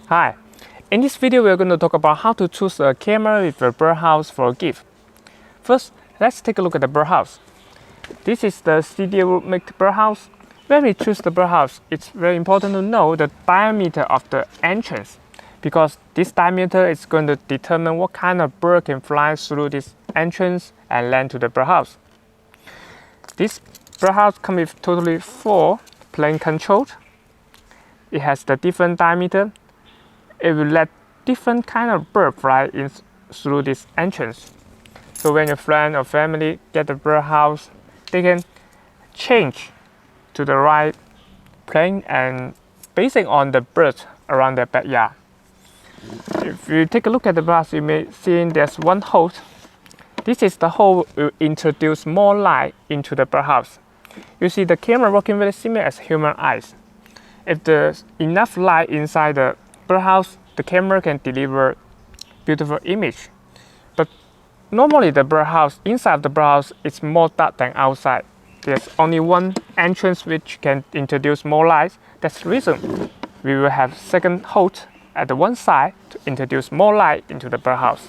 Hi, in this video we're going to talk about how to choose a camera with a birdhouse for a gift. First, let's take a look at the birdhouse. This is the studio made birdhouse. When we choose the birdhouse, it's very important to know the diameter of the entrance, because this diameter is going to determine what kind of bird can fly through this entrance and land to the birdhouse. This birdhouse comes with totally 4 plane controls. It has the different diameter. It will let different kind of bird fly in through this entrance. So when your friend or family get the birdhouse, they can change to the right plane and basing on the birds around their backyard. If you take a look at the birdhouse, you may see there's one hole. This is the hole will introduce more light into the birdhouse. You see the camera working very similar as human eyes. If there's enough light inside the birdhouse, the camera can deliver beautiful image. But normally the birdhouse, inside of the birdhouse, is more dark than outside. There's only one entrance which can introduce more light. That's the reason we will have second hole at the one side to introduce more light into the birdhouse.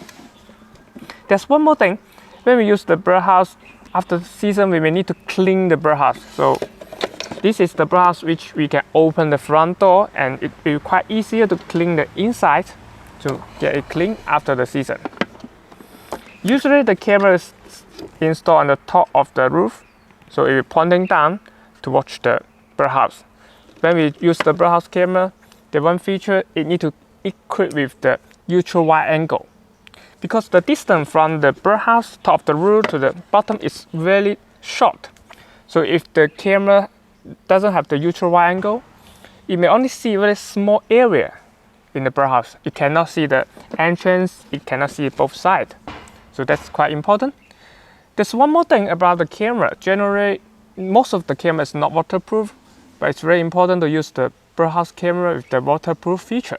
There's one more thing. When we use the birdhouse, after the season we may need to clean the birdhouse. So this is the birdhouse which we can open the front door, and it will be quite easier to clean the inside to get it clean after the season. Usually the camera is installed on the top of the roof, so it will be pointing down to watch the birdhouse. When we use the birdhouse camera, the one feature it need to equip with the ultra wide angle, because the distance from the birdhouse top of the roof to the bottom is very short. So if the camera doesn't have the ultra wide angle, it may only see a very small area in the birdhouse. It cannot see the entrance, it cannot see both sides. So that's quite important. There's one more thing about the camera. Generally, most of the camera is not waterproof, but it's very important to use the birdhouse camera with the waterproof feature.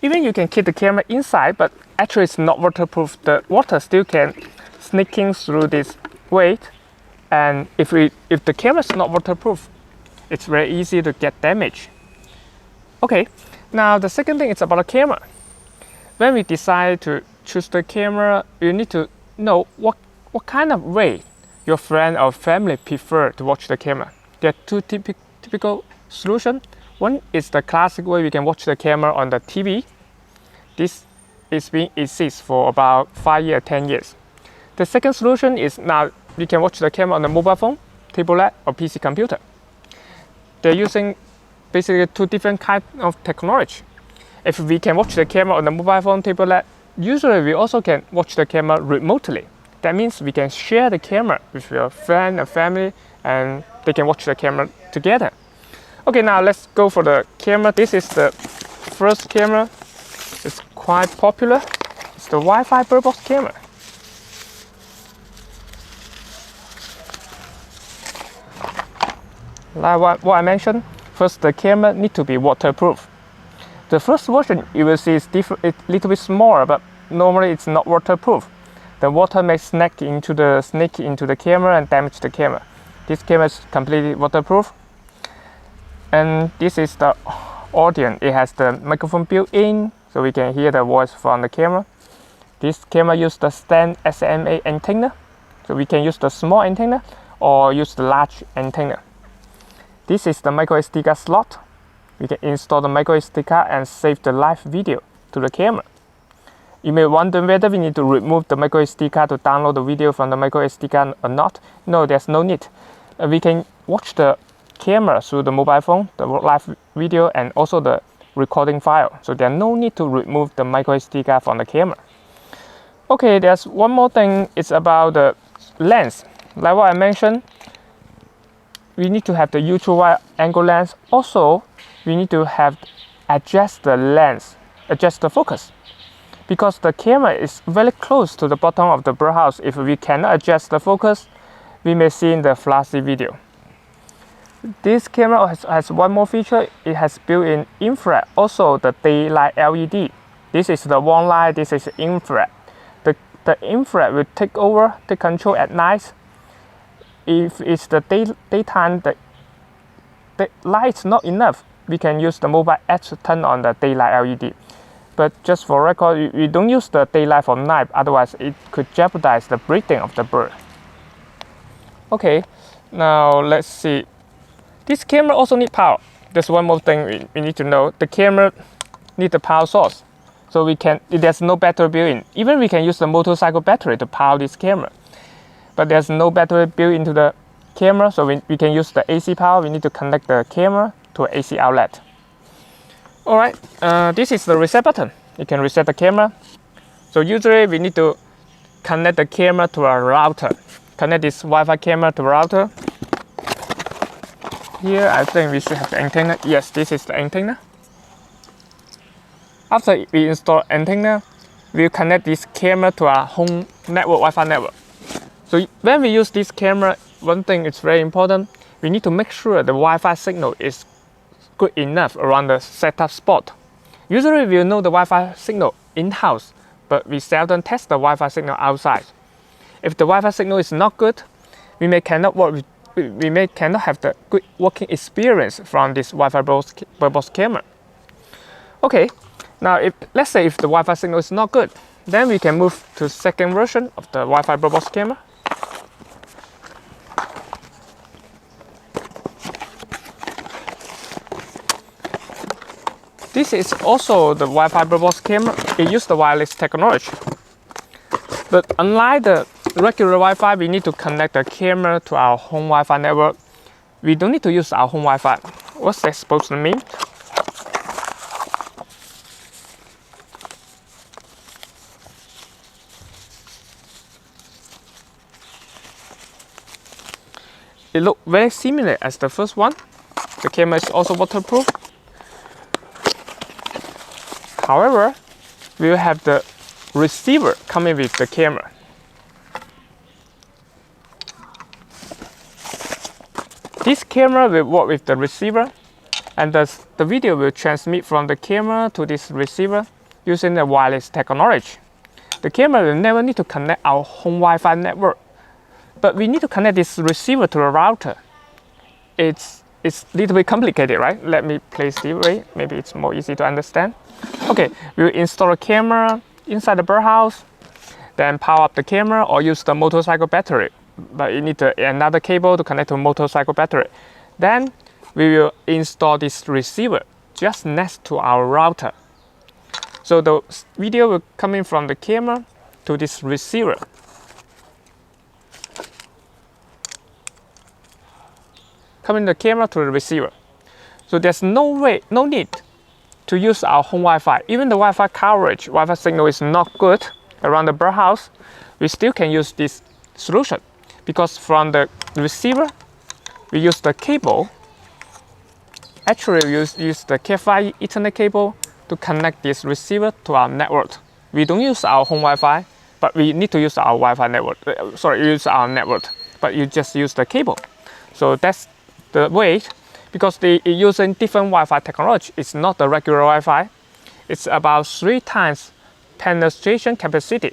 Even you can keep the camera inside, but actually it's not waterproof. The water still can sneak in through this weight. And if the camera is not waterproof, it's very easy to get damage. Okay, now the second thing is about the camera. When we decide to choose the camera, you need to know what kind of way your friend or family prefer to watch the camera. There are 2 typical solutions. One is the classic way we can watch the camera on the TV. This is being exists for about 5 years, 10 years. The second solution is now we can watch the camera on the mobile phone, tablet, or PC computer. They're using basically 2 different kinds of technology. If we can watch the camera on the mobile phone, tablet, usually we also can watch the camera remotely. That means we can share the camera with your friend or family, and they can watch the camera together. Okay, now let's go for the camera. This is the first camera. It's quite popular. It's the Wi-Fi bird box camera. Like what I mentioned, first the camera needs to be waterproof. The first version you will see is different, it's a little bit smaller, but normally it's not waterproof. The water may sneak into the camera and damage the camera. This camera is completely waterproof. And this is the audio. It has the microphone built in, so we can hear the voice from the camera. This camera uses the stand SMA antenna, so we can use the small antenna or use the large antenna. This is the micro SD card slot. We can install the micro SD card and save the live video to the camera. You may wonder whether we need to remove the micro SD card to download the video from the micro SD card or not. No, there's no need. We can watch the camera through the mobile phone, the live video, and also the recording file. So there's no need to remove the micro SD card from the camera. Okay, there's one more thing. It's about the lens. Like what I mentioned, we need to have the ultra wide angle lens. Also, we need to have adjust the lens, adjust the focus, because the camera is very close to the bottom of the birdhouse. If we cannot adjust the focus, we may see in the flashy video. This camera has one more feature. It has built-in infrared, also the daylight LED. This is the warm light, this is infrared. The infrared will take control at night. If it's the daytime, the light is not enough. we can use the mobile app to turn on the daylight LED. But just for record, we don't use the daylight for night, otherwise it could jeopardize the breeding of the bird. Okay, now let's see. This camera also needs power. There's one more thing we need to know. The camera needs a power source. So there's no battery built-in. Even we can use the motorcycle battery to power this camera. But there's no battery built into the camera, so we can use the AC power. We need to connect the camera to an AC outlet. Alright, this is the reset button. You can reset the camera. So usually we need to connect the camera to a router. Connect this Wi-Fi camera to a router. Here I think we should have the antenna. Yes, this is the antenna. After we install antenna, we'll connect this camera to our home network, Wi-Fi network. So when we use this camera, one thing is very important. We need to make sure the Wi-Fi signal is good enough around the setup spot. Usually we know the Wi-Fi signal in-house, but we seldom test the Wi-Fi signal outside. If the Wi-Fi signal is not good, we may cannot have the good working experience from this Wi-Fi birdbox camera. Okay, now let's say if the Wi-Fi signal is not good, then we can move to second version of the Wi-Fi birdbox camera. This is also the Wi-Fi birdbox camera. It uses the wireless technology. But unlike the regular Wi-Fi, we need to connect the camera to our home Wi-Fi network. We don't need to use our home Wi-Fi. What's that supposed to mean? It looks very similar as the first one. The camera is also waterproof. However, we will have the receiver coming with the camera. This camera will work with the receiver, and thus the video will transmit from the camera to this receiver using the wireless technology. The camera will never need to connect our home Wi-Fi network, but we need to connect this receiver to a router. It's a little bit complicated, right? Let me place this way, maybe it's more easy to understand. Okay, we'll install a camera inside the birdhouse, then power up the camera or use the motorcycle battery. But you need another cable to connect to a motorcycle battery. Then we will install this receiver just next to our router. So the video will come in from the camera to this receiver. Coming the camera to the receiver. So there's no need to use our home Wi-Fi. Even the Wi-Fi coverage, Wi-Fi signal is not good around the birdhouse, we still can use this solution. Because from the receiver, we use the cable. Actually, we use the Cat5 Ethernet cable to connect this receiver to our network. We don't use our home Wi-Fi, but we need to use our Wi-Fi network. Use our network, but you just use the cable. So that's the way, because they're using different Wi-Fi technology. It's not the regular Wi-Fi. It's about 3 times penetration capacity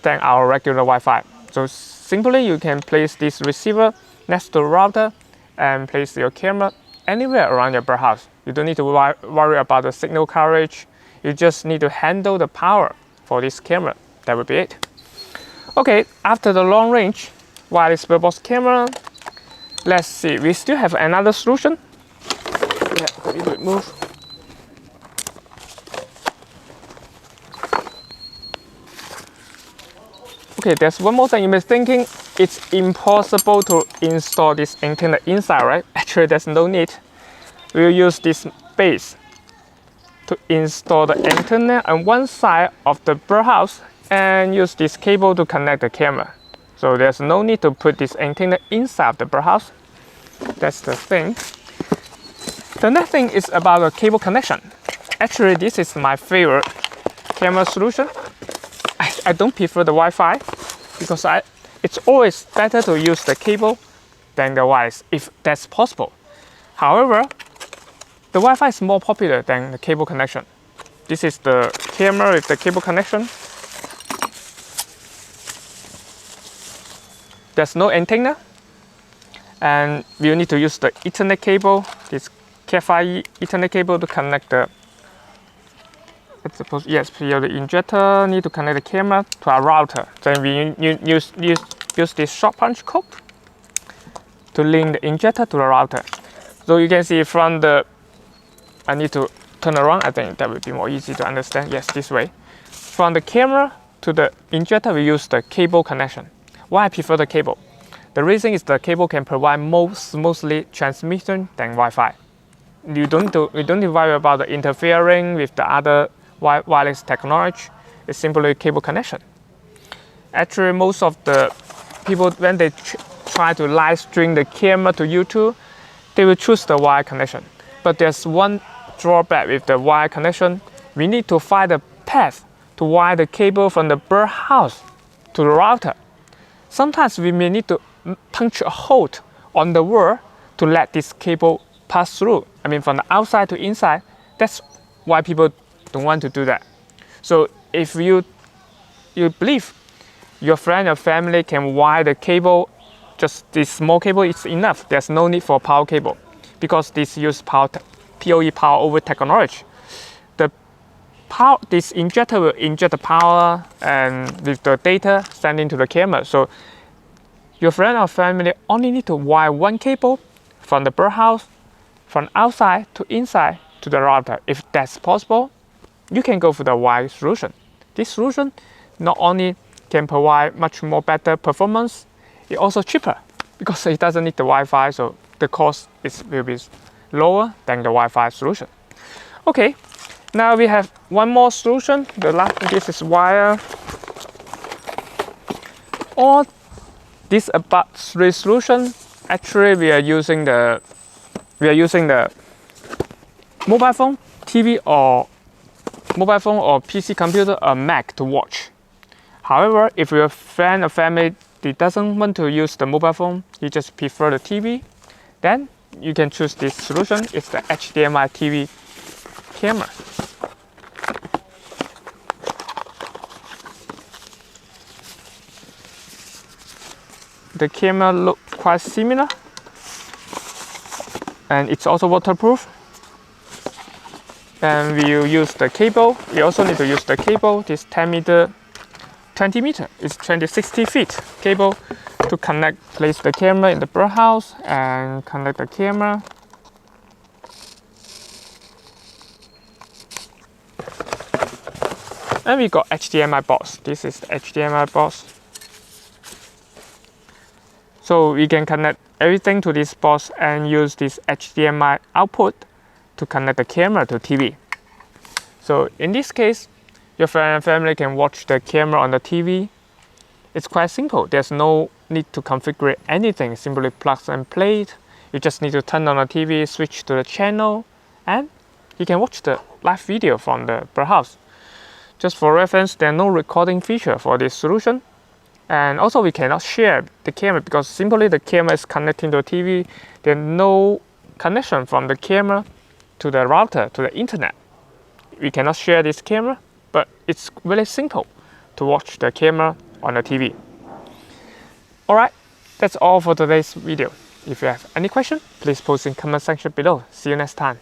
than our regular Wi-Fi. So simply you can place this receiver next to the router and place your camera anywhere around your birdhouse. You don't need to worry about the signal coverage. You just need to handle the power for this camera. That would be it. Okay, after the long range wireless birdbox camera, let's see, we still have another solution. Yeah, let me move. Okay, there's one more thing. You may be thinking it's impossible to install this antenna inside, right? Actually, there's no need. We'll use this base to install the antenna on one side of the birdhouse and use this cable to connect the camera. So there's no need to put this antenna inside the birdhouse. That's the thing. The next thing is about the cable connection. Actually, this is my favorite camera solution. I don't prefer the Wi-Fi because it's always better to use the cable than the wires if that's possible. However, the Wi-Fi is more popular than the cable connection. This is the camera with the cable connection. There's no antenna, and we need to use the Ethernet cable, this Cat5 Ethernet cable to connect the, let's suppose, yes, here the injector need to connect the camera to our router. Then we use this short punch code to link the injector to the router. So you can see from the, I need to turn around, I think that would be more easy to understand. Yes, this way. From the camera to the injector, we use the cable connection. Why I prefer the cable? The reason is the cable can provide more smoothly transmission than Wi-Fi. You don't need to worry about the interfering with the other wireless technology. It's simply a cable connection. Actually, most of the people, when they try to live stream the camera to YouTube, they will choose the wire connection. But there's one drawback with the wire connection. We need to find a path to wire the cable from the birdhouse to the router. Sometimes we may need to punch a hole on the wall to let this cable pass through. I mean, from the outside to inside. That's why people don't want to do that. So if you believe your friend or family can wire the cable, just this small cable is enough. There's no need for power cable because this uses PoE, power over technology. This injector will inject the power and with the data sent into the camera. So your friend or family only need to wire one cable from the birdhouse, from outside to inside to the router. If that's possible, you can go for the wire solution. This solution not only can provide much more better performance, it's also cheaper because it doesn't need the Wi-Fi, so the cost will be lower than the Wi-Fi solution. Okay, now we have one more solution. The last, this is wire. Or this about 3 solution. Actually, we are using the mobile phone, TV, or mobile phone or PC computer or Mac to watch. However, if your friend or family doesn't want to use the mobile phone, you just prefer the TV, then you can choose this solution. It's the HDMI TV camera. The camera looks quite similar, and it's also waterproof. And we will use the cable. We also need to use the cable. This 20 meter. It's 60 feet cable to place the camera in the birdhouse and connect the camera. And we got HDMI box. This is the HDMI box. So we can connect everything to this box and use this HDMI output to connect the camera to TV. So in this case, your friend and family can watch the camera on the TV. It's quite simple. There's no need to configure anything. Simply plug and play it. You just need to turn on the TV, switch to the channel, and you can watch the live video from the birdhouse. Just for reference, there's no recording feature for this solution. And also we cannot share the camera because simply the camera is connecting to the TV. There's no connection from the camera to the router, to the internet. We cannot share this camera, but it's really simple to watch the camera on the TV. Alright, that's all for today's video. If you have any question, please post in comment section below. See you next time.